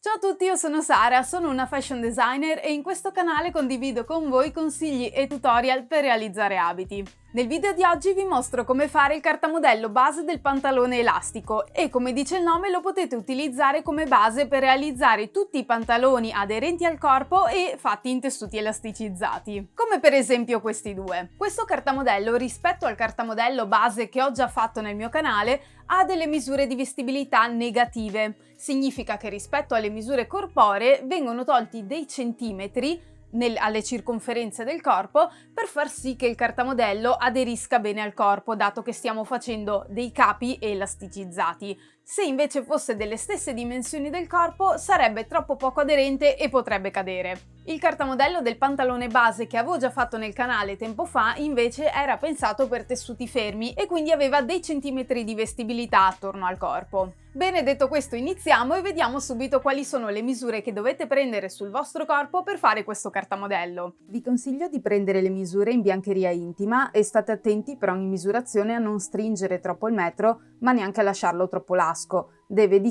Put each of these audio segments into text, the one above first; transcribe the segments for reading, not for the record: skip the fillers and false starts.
Ciao a tutti, io sono Sara, sono una fashion designer e in questo canale condivido con voi consigli e tutorial per realizzare abiti. Nel video di oggi vi mostro come fare il cartamodello base del pantalone elastico e, come dice il nome, lo potete utilizzare come base per realizzare tutti i pantaloni aderenti al corpo e fatti in tessuti elasticizzati, come per esempio questi due. Questo cartamodello, rispetto al cartamodello base che ho già fatto nel mio canale, ha delle misure di vestibilità negative. Significa che rispetto alle misure corporee vengono tolti dei centimetri alle circonferenze del corpo per far sì che il cartamodello aderisca bene al corpo, dato che stiamo facendo dei capi elasticizzati. Se invece fosse delle stesse dimensioni del corpo sarebbe troppo poco aderente e potrebbe cadere. Il cartamodello del pantalone base che avevo già fatto nel canale tempo fa invece era pensato per tessuti fermi e quindi aveva dei centimetri di vestibilità attorno al corpo. Bene, detto questo, iniziamo e vediamo subito quali sono le misure che dovete prendere sul vostro corpo per fare questo cartamodello. Vi consiglio di prendere le misure in biancheria intima e state attenti per ogni misurazione a non stringere troppo il metro, ma neanche a lasciarlo troppo lasco. Deve,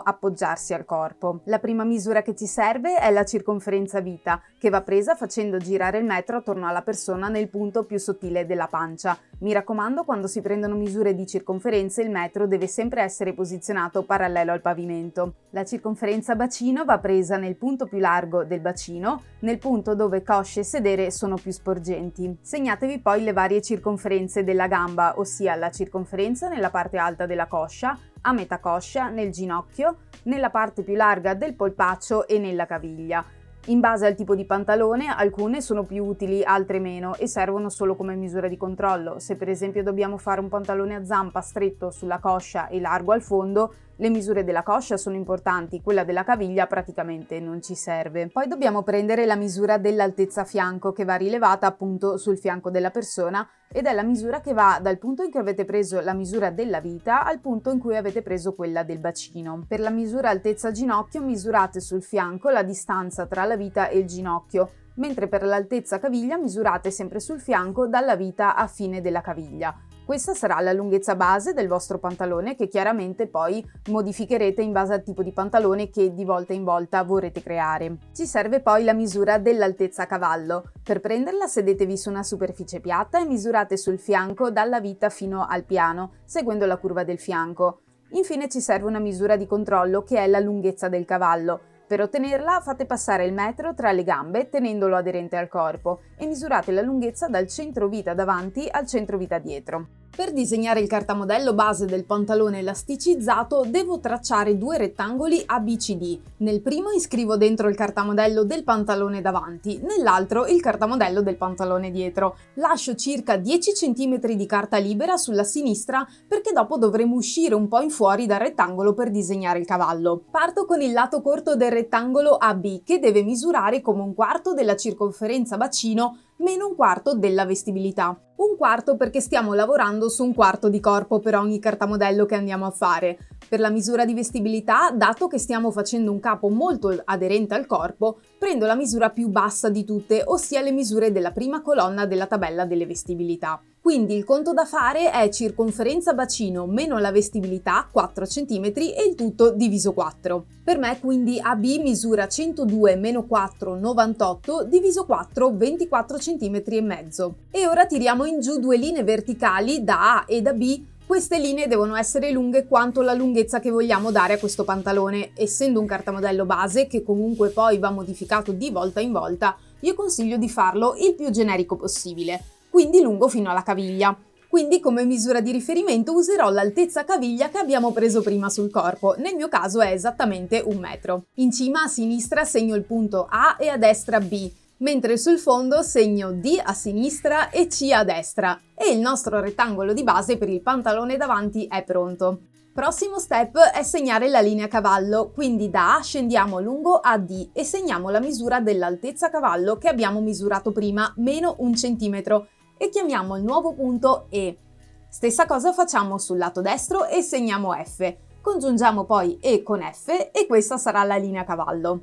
appoggiarsi al corpo. La prima misura che ci serve è la circonferenza vita, che va presa facendo girare il metro attorno alla persona nel punto più sottile della pancia. Mi raccomando, quando si prendono misure di circonferenze, il metro deve sempre essere posizionato parallelo al pavimento. La circonferenza bacino va presa nel punto più largo del bacino, nel punto dove cosce e sedere sono più sporgenti. Segnatevi poi le varie circonferenze della gamba, ossia la circonferenza nella parte alta della coscia, a metà coscia, nel ginocchio, nella parte più larga del polpaccio e nella caviglia. In base al tipo di pantalone, alcune sono più utili, altre meno e servono solo come misura di controllo. Se per esempio dobbiamo fare un pantalone a zampa stretto sulla coscia e largo al fondo, le misure della coscia sono importanti, quella della caviglia praticamente non ci serve. Poi dobbiamo prendere la misura dell'altezza fianco, che va rilevata appunto sul fianco della persona, ed è la misura che va dal punto in cui avete preso la misura della vita al punto in cui avete preso quella del bacino. Per la misura altezza ginocchio misurate sul fianco la distanza tra la vita e il ginocchio, mentre per l'altezza caviglia misurate sempre sul fianco dalla vita a fine della caviglia. Questa sarà la lunghezza base del vostro pantalone, che chiaramente poi modificherete in base al tipo di pantalone che di volta in volta vorrete creare. Ci serve poi la misura dell'altezza cavallo. Per prenderla sedetevi su una superficie piatta e misurate sul fianco dalla vita fino al piano, seguendo la curva del fianco. Infine ci serve una misura di controllo, che è la lunghezza del cavallo. Per ottenerla fate passare il metro tra le gambe tenendolo aderente al corpo e misurate la lunghezza dal centro vita davanti al centro vita dietro. Per disegnare il cartamodello base del pantalone elasticizzato devo tracciare due rettangoli ABCD. Nel primo iscrivo dentro il cartamodello del pantalone davanti, nell'altro il cartamodello del pantalone dietro. Lascio circa 10 cm di carta libera sulla sinistra perché dopo dovremo uscire un po' in fuori dal rettangolo per disegnare il cavallo. Parto con il lato corto del rettangolo AB, che deve misurare come un quarto della circonferenza bacino meno un quarto della vestibilità. Un quarto perché stiamo lavorando su un quarto di corpo per ogni cartamodello che andiamo a fare. Per la misura di vestibilità, dato che stiamo facendo un capo molto aderente al corpo, prendo la misura più bassa di tutte, ossia le misure della prima colonna della tabella delle vestibilità. Quindi il conto da fare è circonferenza bacino meno la vestibilità, 4 cm, e il tutto diviso 4. Per me quindi AB misura 102 meno 4, 98, diviso 4, 24 cm e mezzo. E ora tiriamo in giù due linee verticali da A e da B. Queste linee devono essere lunghe quanto la lunghezza che vogliamo dare a questo pantalone. Essendo un cartamodello base, che comunque poi va modificato di volta in volta, io consiglio di farlo il più generico possibile, quindi lungo fino alla caviglia. Quindi come misura di riferimento userò l'altezza caviglia che abbiamo preso prima sul corpo, nel mio caso è esattamente 1 metro. In cima a sinistra segno il punto A e a destra B, mentre sul fondo segno D a sinistra e C a destra, e il nostro rettangolo di base per il pantalone davanti è pronto. Prossimo step è segnare la linea cavallo, quindi da A scendiamo lungo AD e segniamo la misura dell'altezza cavallo che abbiamo misurato prima, meno 1 centimetro, e chiamiamo il nuovo punto E. Stessa cosa facciamo sul lato destro e segniamo F. Congiungiamo poi E con F e questa sarà la linea cavallo.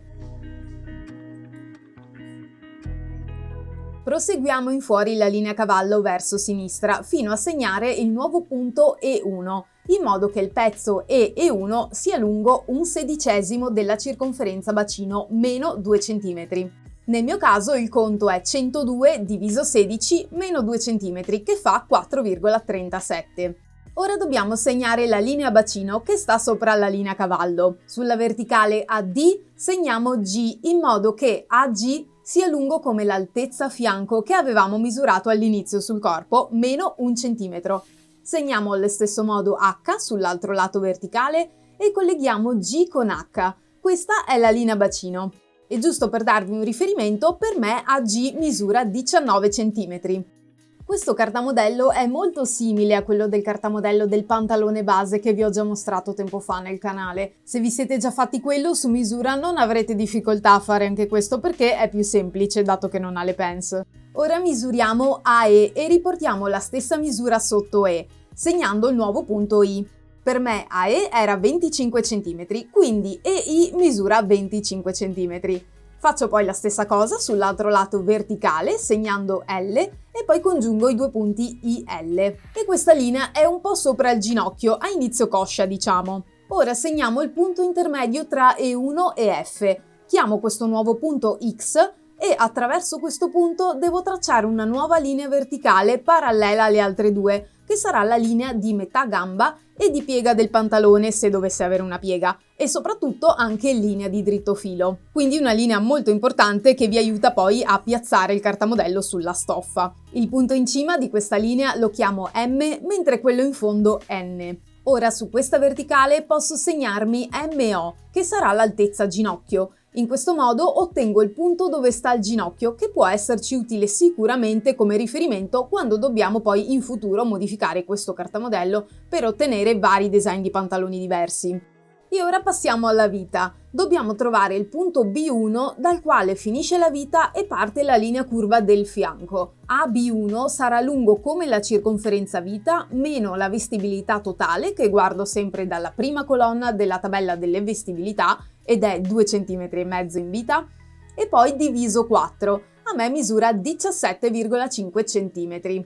Proseguiamo in fuori la linea cavallo verso sinistra fino a segnare il nuovo punto E1. in modo che il pezzo E1 sia lungo 1/16 della circonferenza bacino, meno 2 cm. Nel mio caso il conto è 102 diviso 16 meno 2 cm, che fa 4,37. Ora dobbiamo segnare la linea bacino che sta sopra la linea cavallo. Sulla verticale AD segniamo G in modo che AG sia lungo come l'altezza fianco che avevamo misurato all'inizio sul corpo, meno 1 cm. Segniamo allo stesso modo H sull'altro lato verticale e colleghiamo G con H. Questa è la linea bacino. E giusto per darvi un riferimento, per me AG misura 19 cm. Questo cartamodello è molto simile a quello del cartamodello del pantalone base che vi ho già mostrato tempo fa nel canale. Se vi siete già fatti quello su misura non avrete difficoltà a fare anche questo perché è più semplice dato che non ha le pens. Ora misuriamo AE e riportiamo la stessa misura sotto E, segnando il nuovo punto I. Per me AE era 25 cm, quindi EI misura 25 cm. Faccio poi la stessa cosa sull'altro lato verticale, segnando L e poi congiungo i due punti IL. E questa linea è un po' sopra il ginocchio, a inizio coscia diciamo. Ora segniamo il punto intermedio tra E1 e F. Chiamo questo nuovo punto X e attraverso questo punto devo tracciare una nuova linea verticale parallela alle altre due, che sarà la linea di metà gamba e di piega del pantalone se dovesse avere una piega, e soprattutto anche linea di dritto filo. Quindi una linea molto importante che vi aiuta poi a piazzare il cartamodello sulla stoffa. Il punto in cima di questa linea lo chiamo M, mentre quello in fondo N. Ora su questa verticale posso segnarmi MO, che sarà l'altezza ginocchio. In questo modo ottengo il punto dove sta il ginocchio, che può esserci utile sicuramente come riferimento quando dobbiamo poi in futuro modificare questo cartamodello per ottenere vari design di pantaloni diversi. E ora passiamo alla vita. Dobbiamo trovare il punto B1 dal quale finisce la vita e parte la linea curva del fianco. AB1 sarà lungo come la circonferenza vita meno la vestibilità totale, che guardo sempre dalla prima colonna della tabella delle vestibilità ed è 2,5 cm in vita, e poi diviso 4. A me misura 17,5 cm.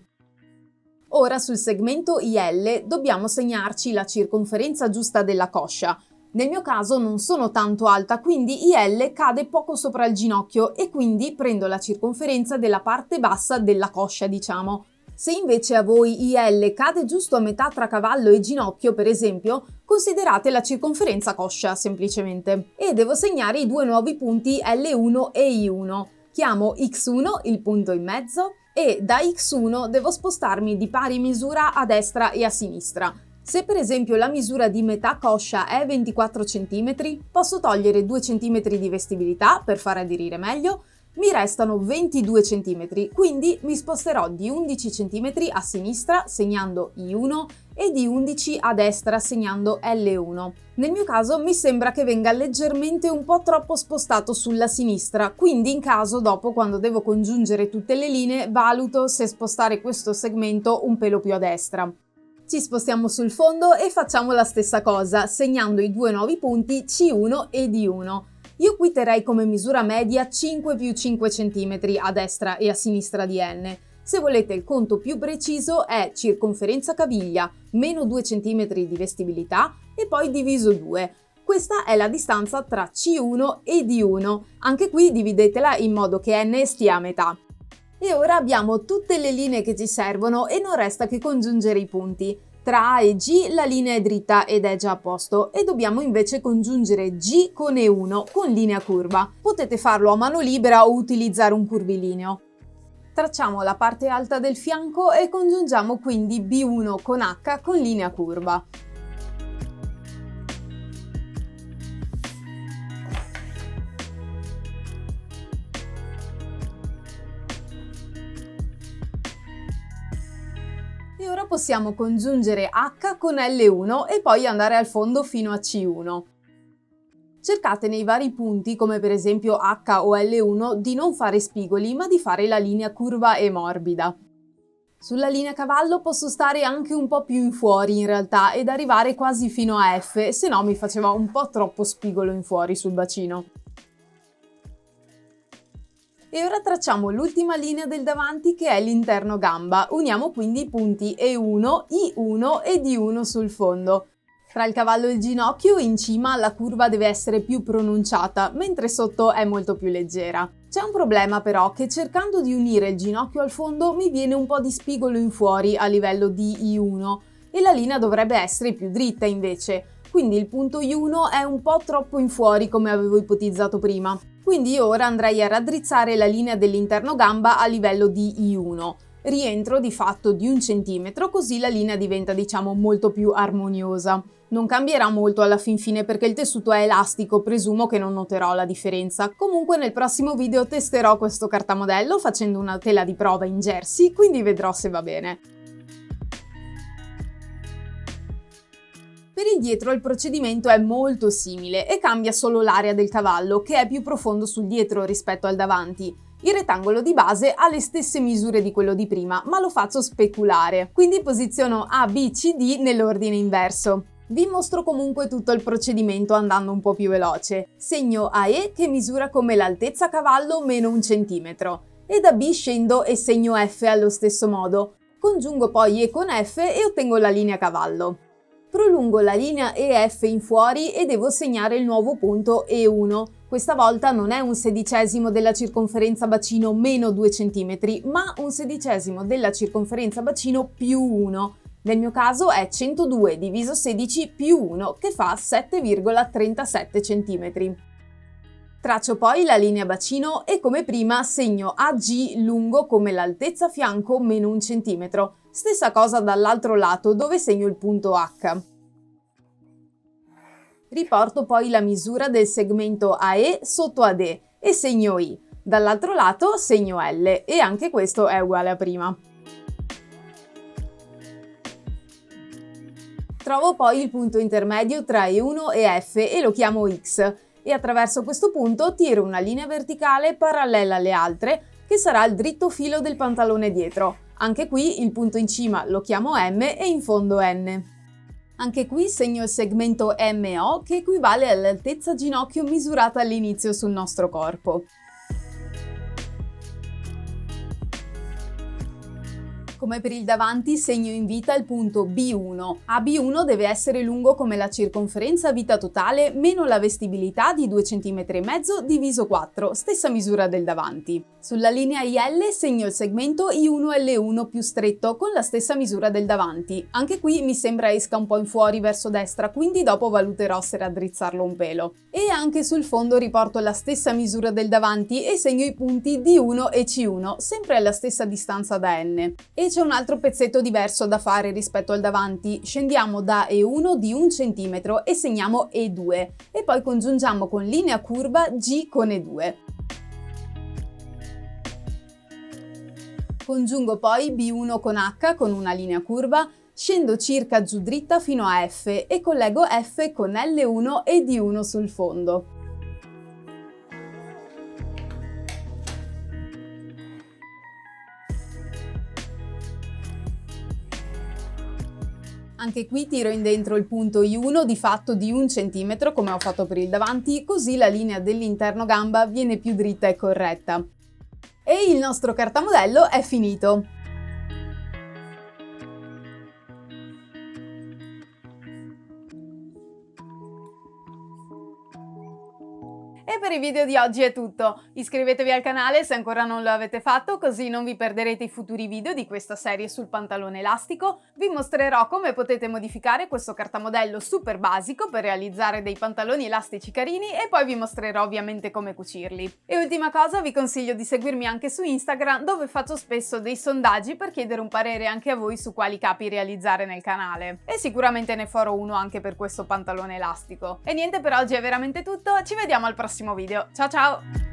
Ora sul segmento IL dobbiamo segnarci la circonferenza giusta della coscia. Nel mio caso non sono tanto alta, quindi IL cade poco sopra il ginocchio e quindi prendo la circonferenza della parte bassa della coscia, diciamo. Se invece a voi IL cade giusto a metà tra cavallo e ginocchio, per esempio, considerate la circonferenza coscia semplicemente. E devo segnare i due nuovi punti L1 e I1. Chiamo X1 il punto in mezzo e da X1 devo spostarmi di pari misura a destra e a sinistra. Se per esempio la misura di metà coscia è 24 cm, posso togliere 2 cm di vestibilità per far aderire meglio, mi restano 22 cm, quindi mi sposterò di 11 cm a sinistra segnando I1 e di 11 a destra segnando L1. Nel mio caso mi sembra che venga leggermente un po' troppo spostato sulla sinistra, quindi in caso dopo quando devo congiungere tutte le linee valuto se spostare questo segmento un pelo più a destra. Ci spostiamo sul fondo e facciamo la stessa cosa, segnando i due nuovi punti C1 e D1. Io qui terrei come misura media 5 più 5 cm a destra e a sinistra di N. Se volete il conto più preciso è circonferenza caviglia meno 2 cm di vestibilità e poi diviso 2. Questa è la distanza tra C1 e D1. Anche qui dividetela in modo che N stia a metà. E ora abbiamo tutte le linee che ci servono e non resta che congiungere i punti. Tra A e G la linea è dritta ed è già a posto e dobbiamo invece congiungere G con E1 con linea curva. Potete farlo a mano libera o utilizzare un curvilineo. Tracciamo la parte alta del fianco e congiungiamo quindi B1 con H con linea curva. E ora possiamo congiungere H con L1 e poi andare al fondo fino a C1. Cercate nei vari punti, come per esempio H o L1, di non fare spigoli, ma di fare la linea curva e morbida. Sulla linea cavallo posso stare anche un po' più in fuori in realtà ed arrivare quasi fino a F, se no mi faceva un po' troppo spigolo in fuori sul bacino. E ora tracciamo l'ultima linea del davanti che è l'interno gamba. Uniamo quindi i punti E1, I1 e D1 sul fondo. Tra il cavallo e il ginocchio in cima la curva deve essere più pronunciata, mentre sotto è molto più leggera. C'è un problema però, che cercando di unire il ginocchio al fondo mi viene un po' di spigolo in fuori a livello di I1 e la linea dovrebbe essere più dritta invece. Quindi il punto I1 è un po' troppo in fuori come avevo ipotizzato prima. Quindi ora andrei a raddrizzare la linea dell'interno gamba a livello di I1. Rientro di fatto di 1 centimetro, così la linea diventa molto più armoniosa. Non cambierà molto alla fin fine perché il tessuto è elastico, presumo che non noterò la differenza. Comunque nel prossimo video testerò questo cartamodello facendo una tela di prova in jersey, quindi vedrò se va bene. Per il dietro il procedimento è molto simile e cambia solo l'area del cavallo, che è più profondo sul dietro rispetto al davanti. Il rettangolo di base ha le stesse misure di quello di prima, ma lo faccio speculare, quindi posiziono A, B, C, D nell'ordine inverso. Vi mostro comunque tutto il procedimento andando un po' più veloce. Segno AE che misura come l'altezza cavallo meno 1 centimetro e da B scendo e segno F allo stesso modo. Congiungo poi E con F e ottengo la linea cavallo. Prolungo la linea EF in fuori e devo segnare il nuovo punto E1. Questa volta non è 1/16 della circonferenza bacino meno 2 cm, ma 1/16 della circonferenza bacino più 1. Nel mio caso è 102 diviso 16 più 1, che fa 7,37 cm. Traccio poi la linea bacino e come prima segno AG lungo come l'altezza fianco meno 1 cm. Stessa cosa dall'altro lato dove segno il punto H. Riporto poi la misura del segmento AE sotto AD e segno I. Dall'altro lato segno L e anche questo è uguale a prima. Trovo poi il punto intermedio tra E1 e F e lo chiamo X e attraverso questo punto tiro una linea verticale parallela alle altre che sarà il dritto filo del pantalone dietro. Anche qui il punto in cima lo chiamo M e in fondo N. Anche qui segno il segmento MO che equivale all'altezza ginocchio misurata all'inizio sul nostro corpo. Come per il davanti segno in vita il punto B1. AB1 deve essere lungo come la circonferenza vita totale meno la vestibilità di 2,5 cm diviso 4, stessa misura del davanti. Sulla linea IL segno il segmento I1L1 più stretto con la stessa misura del davanti. Anche qui mi sembra esca un po' in fuori verso destra, quindi dopo valuterò se raddrizzarlo un pelo. E anche sul fondo riporto la stessa misura del davanti e segno i punti D1 e C1, sempre alla stessa distanza da N. E c'è un altro pezzetto diverso da fare rispetto al davanti. Scendiamo da E1 di 1 cm e segniamo E2 e poi congiungiamo con linea curva G con E2. Congiungo poi B1 con H con una linea curva, scendo circa giù dritta fino a F e collego F con L1 e D1 sul fondo. Anche qui tiro in dentro il punto I1 di fatto di 1 cm come ho fatto per il davanti, così la linea dell'interno gamba viene più dritta e corretta. E il nostro cartamodello è finito! E per i video di oggi è tutto. Iscrivetevi al canale se ancora non lo avete fatto, così non vi perderete i futuri video di questa serie sul pantalone elastico. Vi mostrerò come potete modificare questo cartamodello super basico per realizzare dei pantaloni elastici carini e poi vi mostrerò ovviamente come cucirli. E ultima cosa, vi consiglio di seguirmi anche su Instagram, dove faccio spesso dei sondaggi per chiedere un parere anche a voi su quali capi realizzare nel canale. E sicuramente ne farò uno anche per questo pantalone elastico. E niente, per oggi è veramente tutto, ci vediamo al prossimo video. Ciao ciao!